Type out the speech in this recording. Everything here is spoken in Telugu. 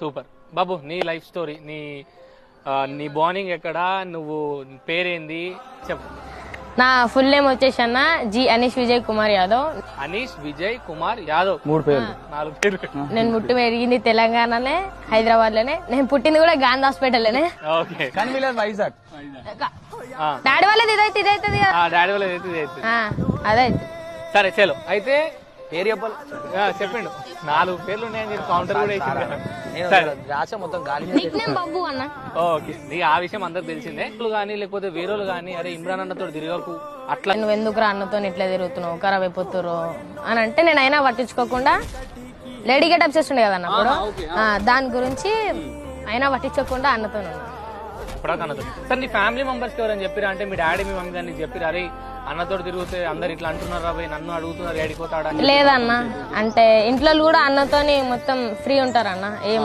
సూపర్. బాబు నీ లైఫ్ స్టోరీ, నీ బాండింగ్ ఎక్కడ, నువ్వు పేరేంది చెప్పు. నా ఫుల్ నేమ్ వచ్చేసి అన్న జి అనీష్ విజయ్ కుమార్ యాదవ్. అనీష్ విజయ్ కుమార్ యాదవ్, 3 పేర్లు. 4 పేర్లు. నేను పుట్టి పెరిగింది తెలంగాణనే, హైదరాబాద్ లోనే. నేను పుట్టింది కూడా గాంధీ హాస్పిటల్ లోనే. ఓకే. కానీ వీళ్ళది వైజాగ్. డాడీ వాళ్ళది ఇదైతుంది డాడీ వాళ్ళు అయితే అదే. సరే చలో. అయితే పేరు చెప్పాలి, చెప్పిండు 4 పేర్లు ఉన్నాయని కౌంటర్ కూడా వేసింది. రాస మొత్తం గాలి. నిక్ నేమ్ బబ్బు అన్న. ఓకే, నీకు ఆ విషయం అందరికి తెలిసిందే. కానీ లేకపోతే వేరేలు కానీ అరే ఇమ్రాన్ అన్నతో తిరగకు అట్లా నువ్వు ఎందుకు అన్నతో ఇట్లా తిరుగుతున్నావు, ఖరాబ్ అయిపోతురు అని అంటే నేను అయినా పట్టించుకోకుండా లేడీ గెటప్ చేస్తుండే కదా అన్నప్పుడు, దాని గురించి అయినా పట్టించుకోకుండా అన్నతో ఇప్పుడు అన్నతో. సార్ నీ ఫ్యామిలీ మెంబర్స్కి ఎవరైనా చెప్పిరా అంటే మీ డాడీ మీ మమ్మీ గారిని చెప్పిరా అరే అన్నతో తిరిగితే అందరు ఇట్లా అంటున్నారు రాబోయ్ నన్ను అడుగుతున్నారు ఏడిపోతాడా? లేదన్న, అంటే ఇంట్లో కూడా అన్నతోని మొత్తం ఫ్రీ ఉంటారన్న, ఏం